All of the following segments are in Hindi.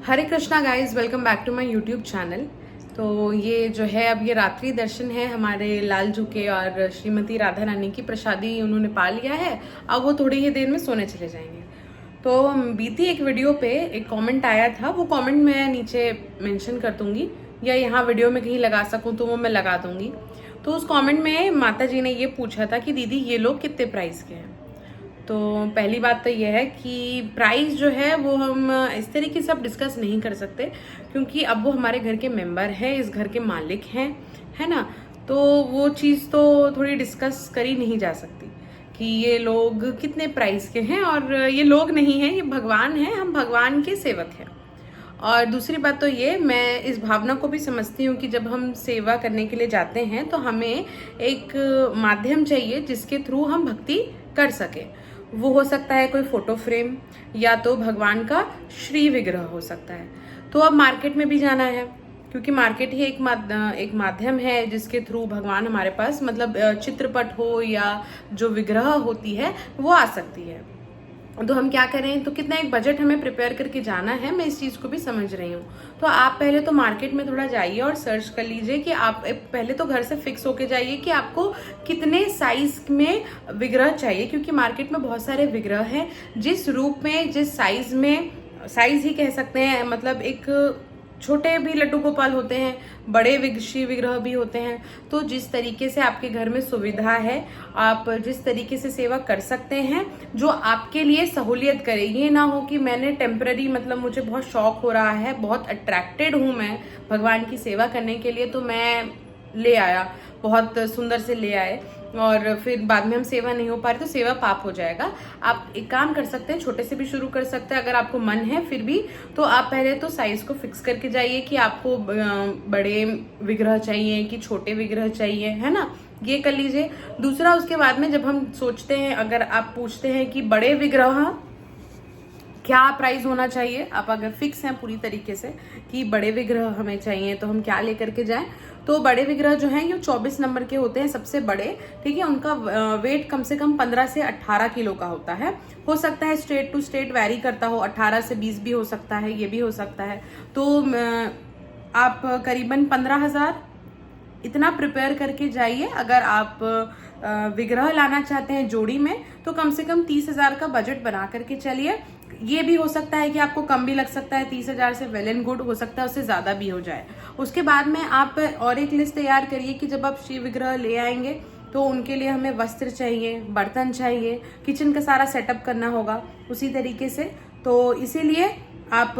Hare Krishna guys, welcome back to my YouTube channel. तो ये जो है अब ये रात्रि दर्शन है हमारे लालजू के और श्रीमती राधा रानी की प्रसादी उन्होंने पा लिया है। अब वो थोड़ी ही देर में सोने चले जाएंगे। तो बीती एक वीडियो पे एक कमेंट आया था, वो कमेंट मैं नीचे मेंशन कर दूंगी या यहाँ वीडियो में कहीं लगा सकूँ तो वो मैं लगा दूंगी। तो उस कमेंट में माता जी ने ये पूछा था कि दीदी ये लोग कितने प्राइस के हैं। तो पहली बात तो यह है कि प्राइस जो है वो हम इस तरीके से अब डिस्कस नहीं कर सकते, क्योंकि अब वो हमारे घर के मेंबर हैं, इस घर के मालिक हैं, है ना। तो वो चीज़ तो थोड़ी डिस्कस करी नहीं जा सकती कि ये लोग कितने प्राइस के हैं। और ये लोग नहीं हैं, ये भगवान हैं, हम भगवान के सेवक हैं। और दूसरी बात तो ये, मैं इस भावना को भी समझती हूँ कि जब हम सेवा करने के लिए जाते हैं तो हमें एक माध्यम चाहिए जिसके थ्रू हम भक्ति कर सकें। वो हो सकता है कोई फोटो फ्रेम या तो भगवान का श्री विग्रह हो सकता है। तो अब मार्केट में भी जाना है, क्योंकि मार्केट ही एक माध्यम है जिसके थ्रू भगवान हमारे पास, मतलब चित्रपट हो या जो विग्रह होती है वो आ सकती है। तो हम क्या करें, तो कितना एक बजट हमें प्रिपेयर करके जाना है, मैं इस चीज़ को भी समझ रही हूँ। तो आप पहले तो मार्केट में थोड़ा जाइए और सर्च कर लीजिए कि आप पहले तो घर से फिक्स होके जाइए कि आपको कितने साइज में विग्रह चाहिए, क्योंकि मार्केट में बहुत सारे विग्रह हैं। जिस रूप में, जिस साइज में, साइज ही कह सकते हैं, मतलब एक छोटे भी लड्डू गोपाल होते हैं, बड़े श्री विग्रह भी होते हैं। तो जिस तरीके से आपके घर में सुविधा है, आप जिस तरीके से सेवा कर सकते हैं जो आपके लिए सहूलियत करे। ये ना हो कि मैंने टेम्पररी, मतलब मुझे बहुत शौक हो रहा है, बहुत अट्रैक्टेड हूँ मैं भगवान की सेवा करने के लिए, तो मैं ले आया, बहुत सुंदर से ले आए और फिर बाद में हम सेवा नहीं हो पा रही, तो सेवा पाप हो जाएगा। आप एक काम कर सकते हैं, छोटे से भी शुरू कर सकते हैं अगर आपको मन है फिर भी। तो आप पहले तो साइज को फिक्स करके जाइए कि आपको बड़े विग्रह चाहिए कि छोटे विग्रह चाहिए, है ना, ये कर लीजिए। दूसरा, उसके बाद में जब हम सोचते हैं, अगर आप पूछते हैं कि बड़े विग्रह क्या प्राइस होना चाहिए, आप अगर फिक्स हैं पूरी तरीके से कि बड़े विग्रह हमें चाहिए तो हम क्या लेकर के जाएं, तो बड़े विग्रह जो हैं ये 24 नंबर के होते हैं, सबसे बड़े, ठीक है। उनका वेट कम से कम 15 से 18 किलो का होता है। हो सकता है स्टेट टू स्टेट वैरी करता हो, 18 से 20 भी हो सकता है, ये भी हो सकता है। तो आप करीबन 15,000 इतना प्रिपेयर करके जाइए। अगर आप विग्रह लाना चाहते हैं जोड़ी में, तो कम से कम 30,000 का बजट बना करके चलिए। ये भी हो सकता है कि आपको कम भी लग सकता है, 30,000 से वेल एंड गुड, हो सकता है उससे ज्यादा भी हो जाए। उसके बाद में आप और एक लिस्ट तैयार करिए कि जब आप श्री विग्रह ले आएंगे तो उनके लिए हमें वस्त्र चाहिए, बर्तन चाहिए, किचन का सारा सेटअप करना होगा उसी तरीके से। तो इसीलिए आप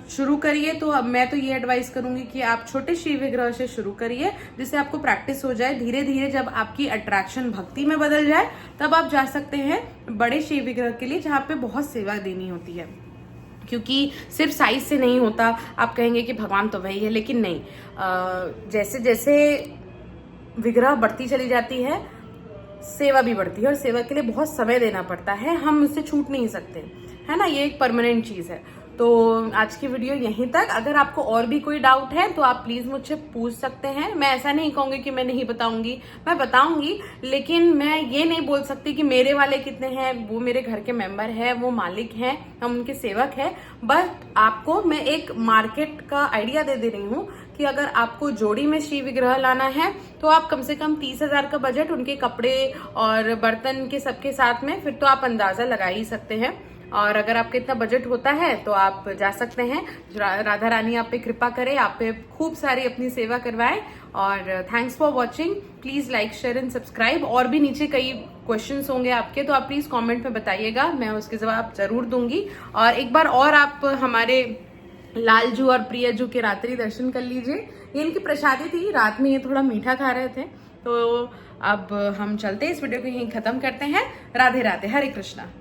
शुरू करिए। तो अब मैं तो ये एडवाइस करूंगी कि आप छोटे श्री विग्रह से शुरू करिए, जिससे आपको प्रैक्टिस हो जाए। धीरे धीरे जब आपकी अट्रैक्शन भक्ति में बदल जाए, तब आप जा सकते हैं बड़े श्री विग्रह के लिए, जहाँ पे बहुत सेवा देनी होती है। क्योंकि सिर्फ साइज से नहीं होता। आप कहेंगे कि भगवान तो वही है, लेकिन नहीं, जैसे जैसे विग्रह बढ़ती चली जाती है, सेवा भी बढ़ती है, और सेवा के लिए बहुत समय देना पड़ता है, हम उससे छूट नहीं सकते, है ना। ये एक परमानेंट चीज है। तो आज की वीडियो यहीं तक। अगर आपको और भी कोई डाउट है तो आप प्लीज मुझसे पूछ सकते हैं। मैं ऐसा नहीं कहूंगी कि मैं नहीं बताऊंगी, मैं बताऊंगी, लेकिन मैं ये नहीं बोल सकती कि मेरे वाले कितने हैं। वो मेरे घर के मेंबर है, वो मालिक हैं, हम उनके सेवक हैं। बट आपको मैं एक मार्केट का आइडिया दे रही हूँ कि अगर आपको जोड़ी में श्री विग्रह लाना है तो आप कम से कम 30,000 का बजट, उनके कपड़े और बर्तन के सबके साथ में, फिर तो आप अंदाजा लगा ही सकते हैं। और अगर आपका इतना बजट होता है तो आप जा सकते हैं। राधा रानी आप पे कृपा करे, आप पे खूब सारी अपनी सेवा करवाएं। और thanks for watching. Please like, share and subscribe. और भी नीचे कई क्वेश्चंस होंगे आपके, तो आप प्लीज कमेंट में बताइएगा, मैं उसके जवाब जरूर दूंगी। और एक बार और आप हमारे लालजू और प्रियजू के रात्रि दर्शन कर लीजिए। ये इनकी प्रसादी थी, रात में ये थोड़ा मीठा खा रहे थे। तो अब हम चलते, इस वीडियो को यहीं खत्म करते हैं। राधे राधे, हरे कृष्णा।